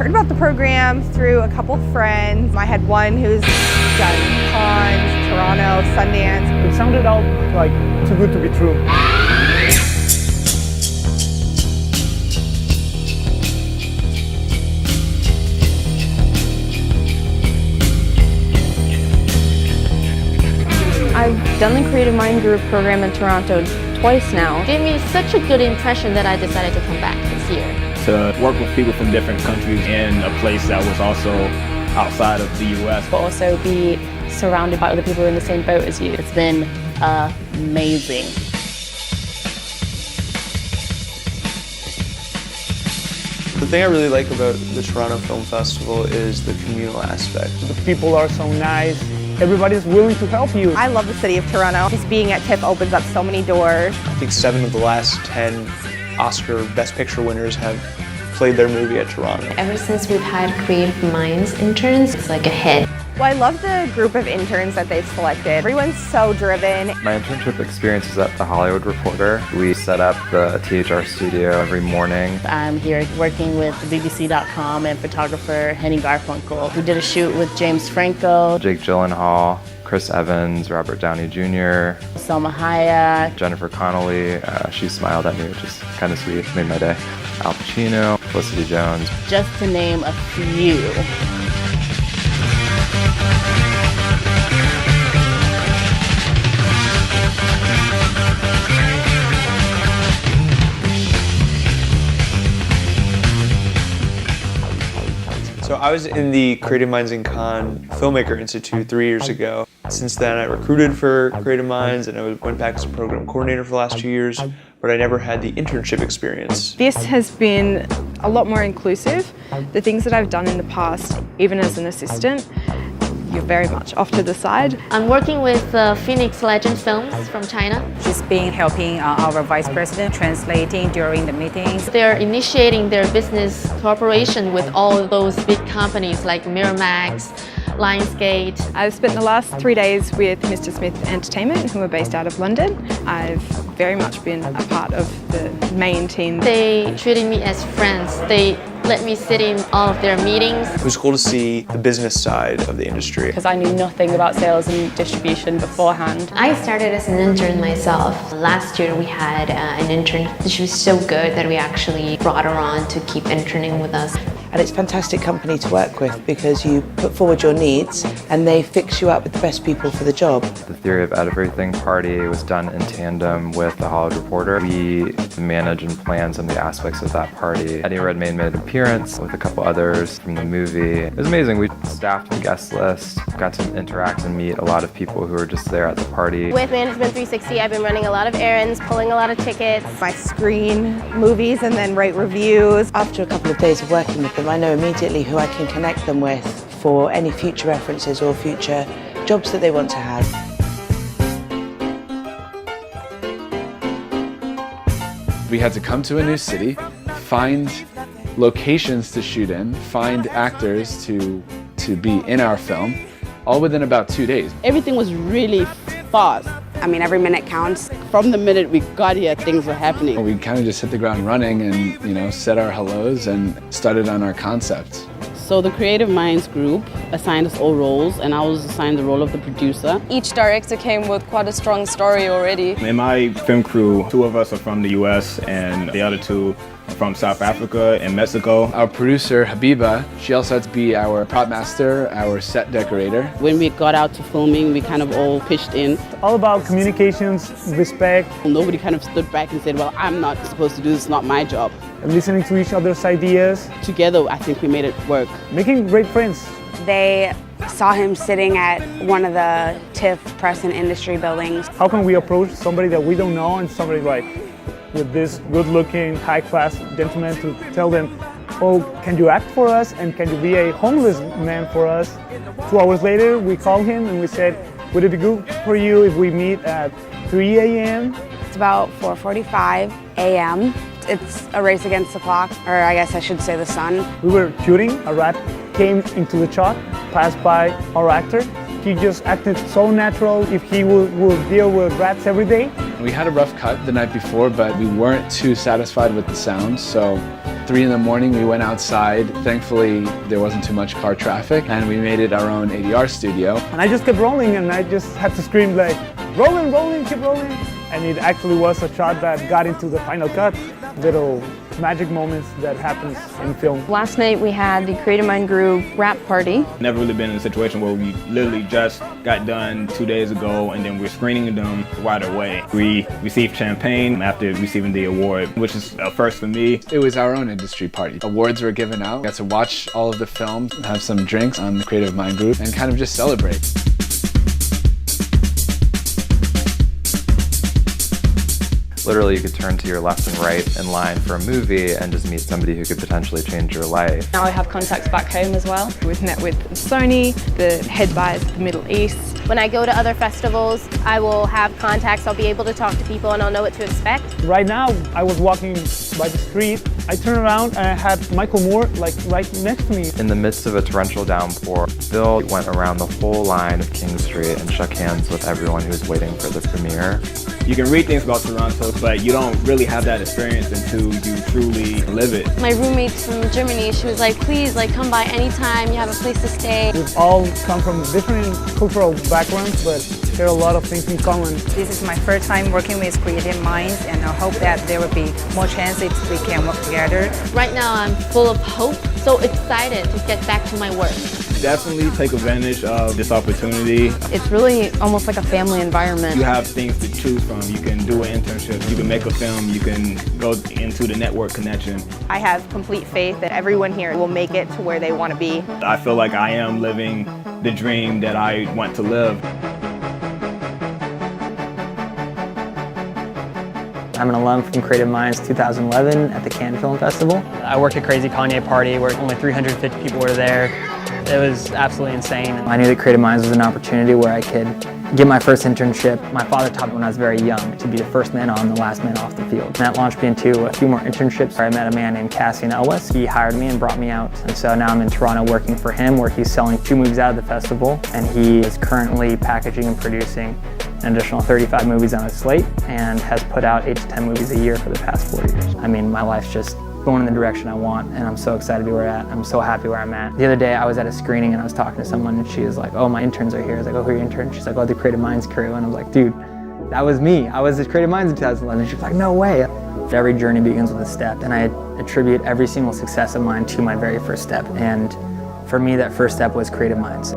heard about the program through a couple friends. I had one who's done Cannes, Toronto, Sundance. It sounded all like too good to be true. I've done the Creative Mind Group program in Toronto twice now. It gave me such a good impression that I decided to come back this year. To work with people from different countries in a place that was also outside of the US. But also be surrounded by other people in the same boat as you. It's been amazing. The thing I really like about the Toronto Film Festival is the communal aspect. The people are so nice. Everybody's willing to help you. I love the city of Toronto. Just being at TIFF opens up so many doors. I think 7 of the last 10 Oscar Best Picture winners have played their movie at Toronto. Ever since we've had Creative Minds interns, it's like a hit. Well, I love the group of interns that they've selected. Everyone's so driven. My internship experience is at The Hollywood Reporter. We set up the THR studio every morning. I'm here working with BBC.com and photographer Henny Garfunkel, who did a shoot with James Franco, Jake Gyllenhaal, Chris Evans, Robert Downey Jr., Selma Hayek, Jennifer Connelly. She smiled at me, which is kind of sweet, made my day. Al Pacino, Felicity Jones. just to name a few. So I was in the Creative Minds in Cannes Filmmaker Institute 3 years ago. Since then I recruited for Creative Minds and I went back as a program coordinator for the last 2 years, but I never had the internship experience. This has been a lot more inclusive. The things that I've done in the past, even as an assistant, you're very much off to the side. I'm working with Phoenix Legend Films from China. She's been helping our vice president translating during the meetings. They're initiating their business cooperation with all of those big companies like Miramax, Lionsgate. I've spent the last 3 days with Mr. Smith Entertainment, who are based out of London. I've very much been a part of the main team. They treated me as friends. They let me sit in all of their meetings. It was cool to see the business side of the industry. Because I knew nothing about sales and distribution beforehand. I started as an intern myself. Last year we had an intern. She was so good that we actually brought her on to keep interning with us. And it's a fantastic company to work with because you put forward your needs and they fix you up with the best people for the job. The Theory of Everything party was done in tandem with The Hollywood Reporter. We manage and plan some of the aspects of that party. Eddie Redmayne made an appearance with a couple others from the movie. It was amazing. We staffed the guest list, got to interact and meet a lot of people who were just there at the party. With Management 360, I've been running a lot of errands, pulling a lot of tickets. I screen movies and then write reviews. After a couple of days of working with them, I know immediately who I can connect them with for any future references or future jobs that they want to have. We had to come to a new city, find locations to shoot in, find actors to be in our film, all within about 2 days. Everything was really fast. I mean, every minute counts. From the minute we got here, things were happening. We kind of just hit the ground running and, said our hellos and started on our concept. So the Creative Minds group assigned us all roles, and I was assigned the role of the producer. Each director came with quite a strong story already. In my film crew, 2 of us are from the US and the other 2 are from South Africa and Mexico. Our producer, Habiba, she also had to be our prop master, our set decorator. When we got out to filming, we kind of all pitched in. It's all about communications, respect. Nobody kind of stood back and said, well, I'm not supposed to do this, it's not my job. And listening to each other's ideas. Together, I think we made it work. Making great friends. They saw him sitting at one of the TIFF press and industry buildings. How can we approach somebody that we don't know and somebody like with this good-looking, high-class gentleman to tell them, oh, can you act for us and can you be a homeless man for us? 2 hours later, we called him and we said, would it be good for you if we meet at 3 a.m.? It's about 4:45 a.m. It's a race against the clock, or I guess I should say the sun. We were shooting, a rat came into the shot, passed by our actor. he just acted so natural. If he would deal with rats every day. We had a rough cut the night before, but we weren't too satisfied with the sound, so 3 in the morning we went outside. Thankfully there wasn't too much car traffic and we made it our own ADR studio. And I just kept rolling and I just had to scream like, rolling, rolling, keep rolling. And it actually was a shot that got into the final cut. Little magic moments that happens in film. Last night we had the Creative Mind Group wrap party. Never really been in a situation where we literally just got done 2 days ago and then we're screening them right away. We received champagne after receiving the award, which is a first for me. It was our own industry party. Awards were given out. We got to watch all of the films, have some drinks on the Creative Mind Group, and kind of just celebrate. Literally, you could turn to your left and right in line for a movie and just meet somebody who could potentially change your life. Now I have contacts back home as well. We've met with Sony, the head buyers of the Middle East. When I go to other festivals, I will have contacts, I'll be able to talk to people and I'll know what to expect. Right now, I was walking by the street. I turned around and I had Michael Moore like right next to me. In the midst of a torrential downpour, Bill went around the whole line of King Street and shook hands with everyone who was waiting for the premiere. You can read things about Toronto, but you don't really have that experience until you truly live it. My roommate from Germany, she was like, please, come by anytime, you have a place to stay. We've all come from different cultural backgrounds, but share a lot of things in common. This is my first time working with Creative Minds, and I hope that there will be more chances we can work together. Right now I'm full of hope, so excited to get back to my work. Definitely take advantage of this opportunity. It's really almost like a family environment. You have things to choose from. You can do an internship, you can make a film, you can go into the network connection. I have complete faith that everyone here will make it to where they want to be. I feel like I am living the dream that I want to live. I'm an alum from Creative Minds 2011 at the Cannes Film Festival. I worked at Crazy Kanye Party where only 350 people were there. It was absolutely insane. I knew that Creative Minds was an opportunity where I could get my first internship. My father taught me when I was very young to be the first man on, the last man off the field. And that launched me into a few more internships. I met a man named Cassian Elwes. He hired me and brought me out. And so now I'm in Toronto working for him, where he's selling 2 movies out of the festival. And he is currently packaging and producing an additional 35 movies on his slate and has put out 8 to 10 movies a year for the past 4 years. I mean, my life's just going in the direction I want, and I'm so excited to be where I'm at. I'm so happy where I'm at. The other day I was at a screening and I was talking to someone and she was like, oh, my interns are here. I was like, oh, who are your interns? She's like, oh, the Creative Minds crew. And I was like, dude, that was me. I was at Creative Minds in 2011. She was like, no way. Every journey begins with a step, and I attribute every single success of mine to my very first step. And for me, that first step was Creative Minds.